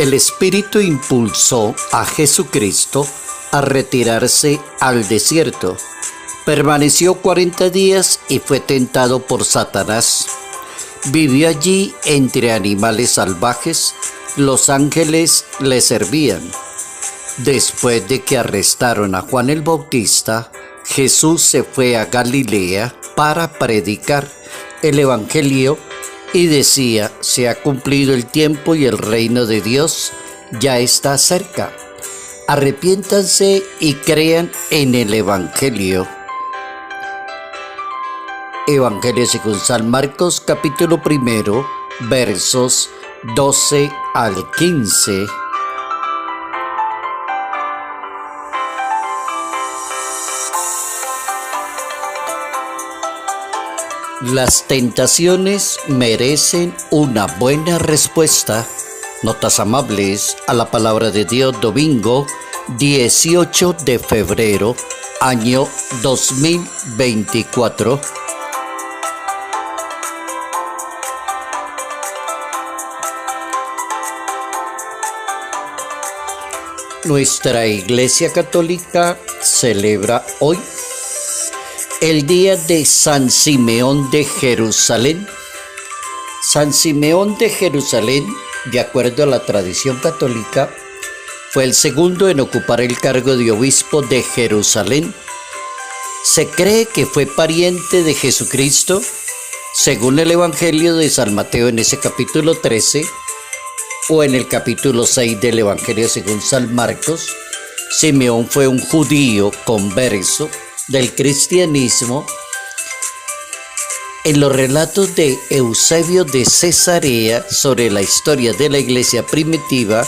El Espíritu impulsó a Jesucristo a retirarse al desierto. Permaneció 40 días y fue tentado por Satanás. Vivió allí entre animales salvajes. Los ángeles le servían. Después de que arrestaron a Juan el Bautista, Jesús se fue a Galilea para predicar el Evangelio y decía: se ha cumplido el tiempo y el reino de Dios ya está cerca. Arrepiéntanse y crean en el Evangelio. Evangelio según San Marcos, capítulo 1, versos 12 al 15. Las tentaciones merecen una buena respuesta. Notas amables a la palabra de Dios, domingo 18 de febrero, año 2024. Nuestra Iglesia Católica celebra hoy el día de San Simeón de Jerusalén. San Simeón de Jerusalén, de acuerdo a la tradición católica, fue el segundo en ocupar el cargo de obispo de Jerusalén. Se cree que fue pariente de Jesucristo, según el Evangelio de San Mateo en ese capítulo 13, o en el capítulo 6 del Evangelio según San Marcos. Simeón fue un judío converso del cristianismo. En los relatos de Eusebio de Cesarea sobre la historia de la iglesia primitiva,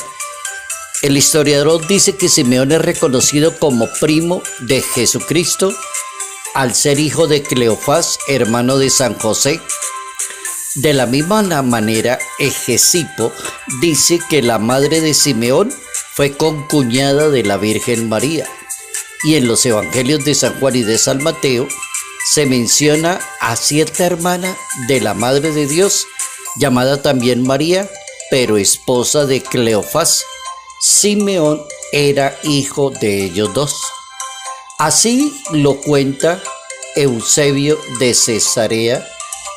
el historiador dice que Simeón es reconocido como primo de Jesucristo al ser hijo de Cleofás, hermano de San José. De la misma manera, Hegesipo dice que la madre de Simeón fue concuñada de la Virgen María. Y en los evangelios de San Juan y de San Mateo se menciona a cierta hermana de la Madre de Dios, llamada también María, pero esposa de Cleofás. Simeón era hijo de ellos dos. Así lo cuenta Eusebio de Cesarea,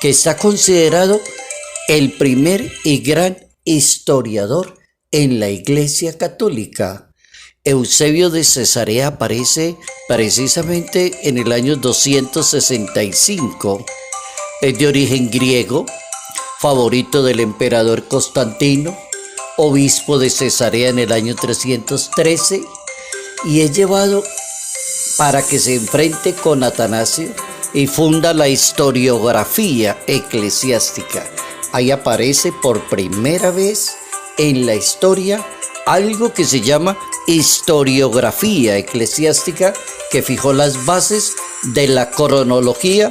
que está considerado el primer y gran historiador en la Iglesia Católica. Eusebio de Cesarea aparece precisamente en el año 265. Es de origen griego, favorito del emperador Constantino, obispo de Cesarea en el año 313, y es llevado para que se enfrente con Atanasio y funda la historiografía eclesiástica. Ahí aparece por primera vez en la historia algo que se llama historiografía eclesiástica, que fijó las bases de la cronología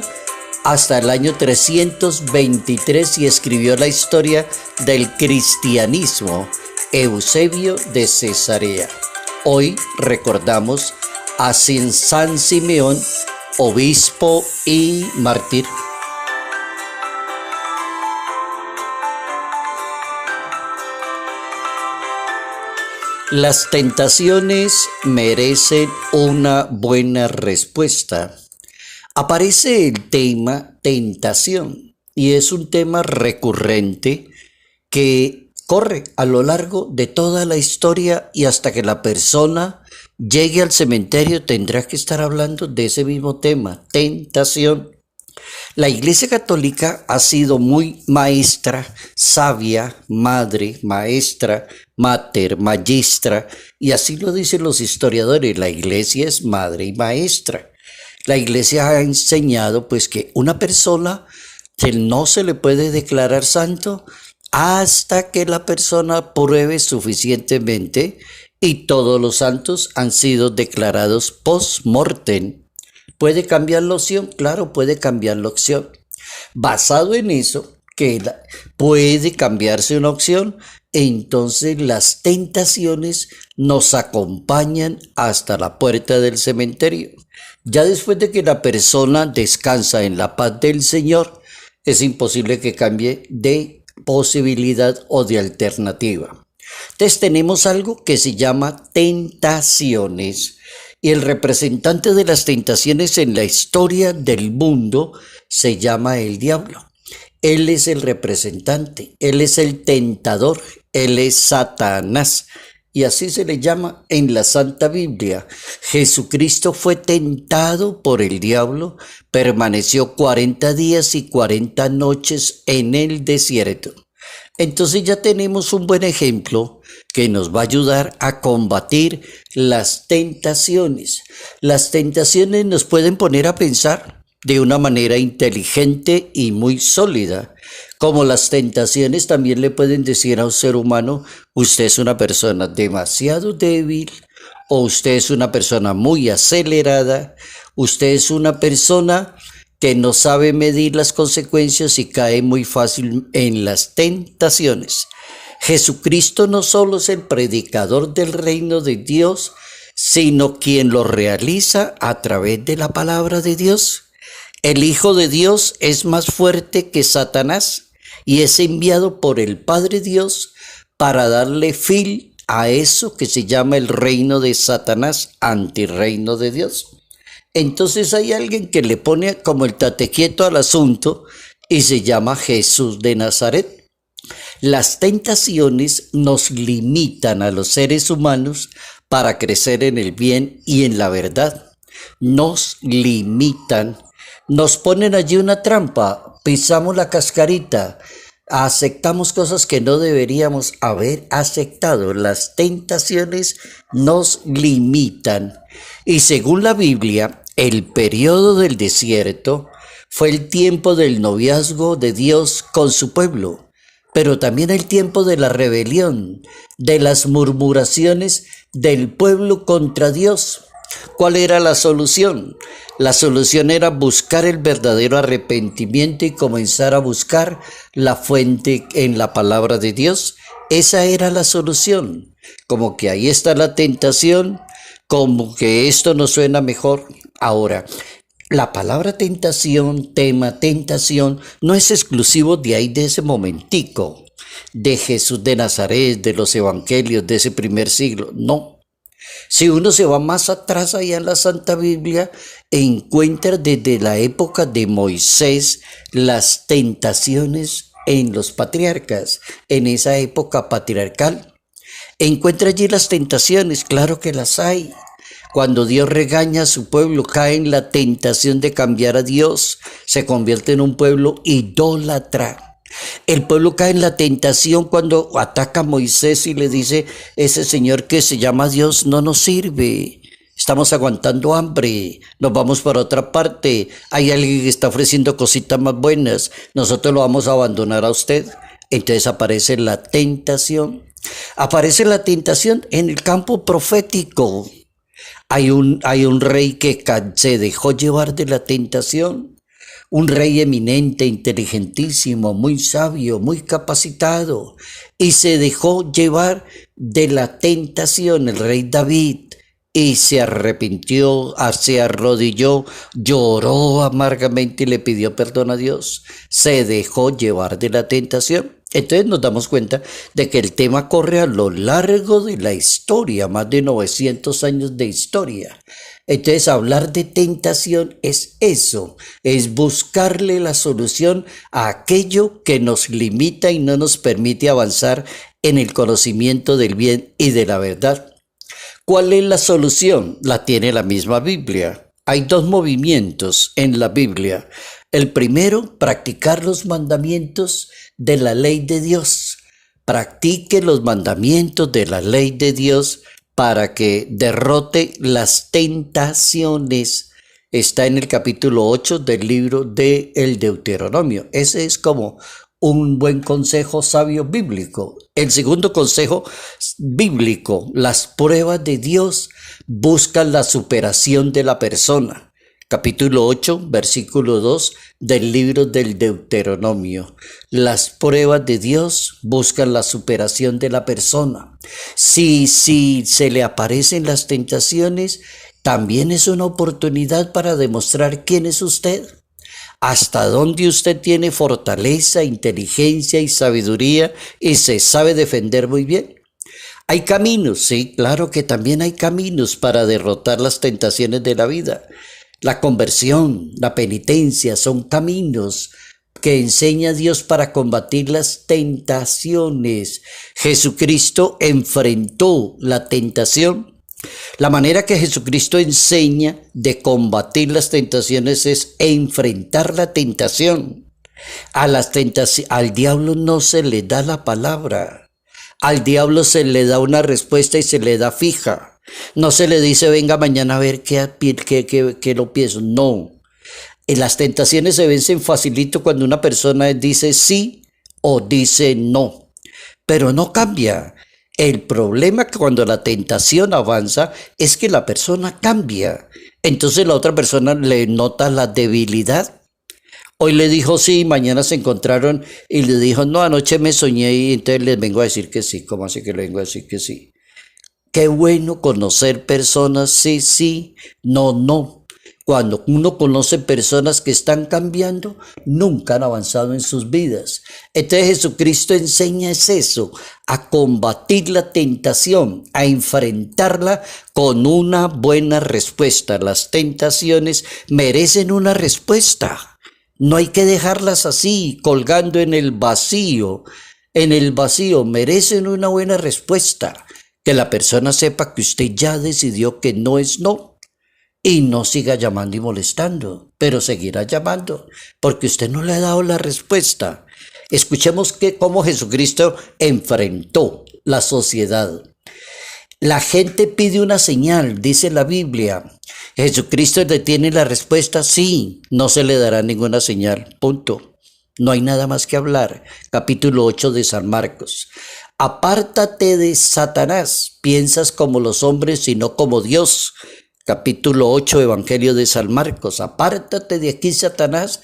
hasta el año 323 y escribió la historia del cristianismo. Eusebio de Cesarea. Hoy recordamos a San Simeón, obispo y mártir. Las tentaciones merecen una buena respuesta. Aparece el tema tentación y es un tema recurrente que corre a lo largo de toda la historia, y hasta que la persona llegue al cementerio tendrá que estar hablando de ese mismo tema, tentación. La Iglesia Católica ha sido muy maestra, sabia, madre, maestra, mater, magistra, y así lo dicen los historiadores. La Iglesia es madre y maestra. La Iglesia ha enseñado pues que una persona que no se le puede declarar santo hasta que la persona pruebe suficientemente, y todos los santos han sido declarados post-mortem. ¿Puede cambiar la opción? Claro, puede cambiar la opción. Basado en eso, que puede cambiarse una opción, entonces las tentaciones nos acompañan hasta la puerta del cementerio. Ya después de que la persona descansa en la paz del Señor, es imposible que cambie de posibilidad o de alternativa. Entonces tenemos algo que se llama tentaciones. Y el representante de las tentaciones en la historia del mundo se llama el diablo. Él es el representante, él es el tentador, él es Satanás. Y así se le llama en la Santa Biblia. Jesucristo fue tentado por el diablo, permaneció 40 días y 40 noches en el desierto. Entonces ya tenemos un buen ejemplo que nos va a ayudar a combatir las tentaciones. Las tentaciones nos pueden poner a pensar de una manera inteligente y muy sólida. Como las tentaciones también le pueden decir a un ser humano, usted es una persona demasiado débil, o usted es una persona muy acelerada, usted es una persona que no sabe medir las consecuencias y cae muy fácil en las tentaciones. Jesucristo no solo es el predicador del reino de Dios, sino quien lo realiza a través de la palabra de Dios. El Hijo de Dios es más fuerte que Satanás y es enviado por el Padre Dios para darle fin a eso que se llama el reino de Satanás, antirreino de Dios. Entonces hay alguien que le pone como el tate quieto al asunto y se llama Jesús de Nazaret. Las tentaciones nos limitan a los seres humanos para crecer en el bien y en la verdad. Nos limitan, nos ponen allí una trampa, pisamos la cascarita, aceptamos cosas que no deberíamos haber aceptado. Las tentaciones nos limitan. Y según la Biblia, el periodo del desierto fue el tiempo del noviazgo de Dios con su pueblo, pero también el tiempo de la rebelión, de las murmuraciones del pueblo contra Dios. ¿Cuál era la solución? La solución era buscar el verdadero arrepentimiento y comenzar a buscar la fuente en la palabra de Dios. Esa era la solución. Como que ahí está la tentación, como que esto nos suena mejor. Ahora, la palabra tentación, tema tentación, no es exclusivo de ahí, de ese momentico, de Jesús de Nazaret, de los evangelios de ese primer siglo. No. Si uno se va más atrás allá en la Santa Biblia, encuentra desde la época de Moisés las tentaciones en los patriarcas, en esa época patriarcal. Encuentra allí las tentaciones, claro que las hay. Cuando Dios regaña a su pueblo, cae en la tentación de cambiar a Dios, se convierte en un pueblo idólatra. El pueblo cae en la tentación cuando ataca a Moisés y le dice, ese señor que se llama Dios no nos sirve, estamos aguantando hambre, nos vamos para otra parte, hay alguien que está ofreciendo cositas más buenas, nosotros lo vamos a abandonar a usted. Entonces aparece la tentación. Aparece la tentación en el campo profético. Hay un rey que se dejó llevar de la tentación. Un rey eminente, inteligentísimo, muy sabio, muy capacitado, y se dejó llevar de la tentación, el rey David, y se arrepintió, se arrodilló, lloró amargamente y le pidió perdón a Dios. Se dejó llevar de la tentación. Entonces nos damos cuenta de que el tema corre a lo largo de la historia, más de 900 años de historia. Entonces hablar de tentación es eso, es buscarle la solución a aquello que nos limita y no nos permite avanzar en el conocimiento del bien y de la verdad. ¿Cuál es la solución? La tiene la misma Biblia. Hay dos movimientos en la Biblia. El primero, practicar los mandamientos de la ley de Dios. Practique los mandamientos de la ley de Dios para que derrote las tentaciones. Está en el capítulo 8 del libro de el Deuteronomio. Ese es como un buen consejo sabio bíblico. El segundo consejo bíblico, las pruebas de Dios buscan la superación de la persona. Capítulo 8, versículo 2 del libro del Deuteronomio. Las pruebas de Dios buscan la superación de la persona. Si se le aparecen las tentaciones, también es una oportunidad para demostrar quién es usted. Hasta dónde usted tiene fortaleza, inteligencia y sabiduría y se sabe defender muy bien. Hay caminos, sí, claro que también hay caminos para derrotar las tentaciones de la vida. La conversión, la penitencia son caminos que enseña Dios para combatir las tentaciones. Jesucristo enfrentó la tentación. La manera que Jesucristo enseña de combatir las tentaciones es enfrentar la tentación. Al diablo no se le da la palabra. Al diablo se le da una respuesta y se le da fija. No se le dice, venga mañana a ver qué lo pienso. No. Las tentaciones se vencen facilito cuando una persona dice sí o dice no. Pero no cambia. El problema que cuando la tentación avanza es que la persona cambia. Entonces la otra persona le nota la debilidad. Hoy le dijo sí, mañana se encontraron y le dijo no, anoche me soñé y entonces les vengo a decir que sí. ¿Cómo así que le vengo a decir que sí? Qué bueno conocer personas sí, sí, no, no. Cuando uno conoce personas que están cambiando, nunca han avanzado en sus vidas. Entonces Jesucristo enseña es eso, a combatir la tentación, a enfrentarla con una buena respuesta. Las tentaciones merecen una respuesta. No hay que dejarlas así, colgando en el vacío. En el vacío merecen una buena respuesta. Que la persona sepa que usted ya decidió que no es no. Y no siga llamando y molestando, pero seguirá llamando, porque usted no le ha dado la respuesta. Escuchemos cómo Jesucristo enfrentó la sociedad. La gente pide una señal, dice la Biblia. Jesucristo le tiene la respuesta, sí, no se le dará ninguna señal, punto. No hay nada más que hablar. Capítulo 8 de San Marcos. Apártate de Satanás, piensas como los hombres y no como Dios. Capítulo 8, Evangelio de San Marcos. Apártate de aquí, Satanás,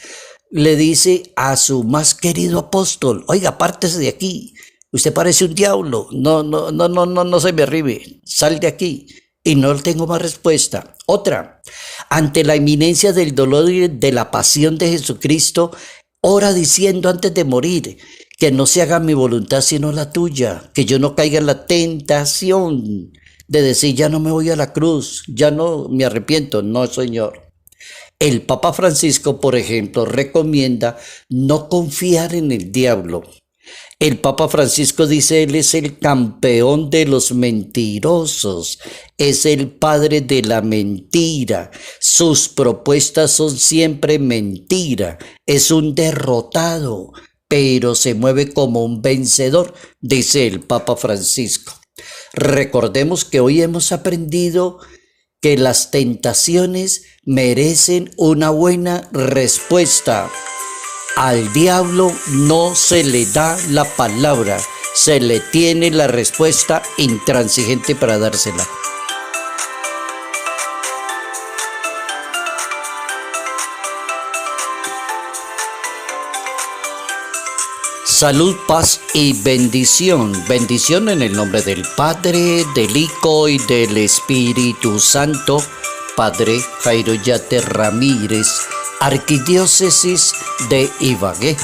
le dice a su más querido apóstol. Oiga, apártese de aquí. Usted parece un diablo. No se me arribe. Sal de aquí. Y no tengo más respuesta. Otra. Ante la inminencia del dolor y de la pasión de Jesucristo, ora diciendo antes de morir, que no se haga mi voluntad sino la tuya, que yo no caiga en la tentación de decir ya no me voy a la cruz, ya no me arrepiento. No, Señor. El Papa Francisco, por ejemplo, recomienda no confiar en el diablo. El Papa Francisco dice, él es el campeón de los mentirosos, es el padre de la mentira, sus propuestas son siempre mentira, es un derrotado, pero se mueve como un vencedor, dice el Papa Francisco. Recordemos que hoy hemos aprendido que las tentaciones merecen una buena respuesta. Al diablo no se le da la palabra, se le tiene la respuesta intransigente para dársela. Salud, paz y bendición. Bendición en el nombre del Padre, del Hijo y del Espíritu Santo. Padre Jairo Yate Ramírez, Arquidiócesis de Ibagué.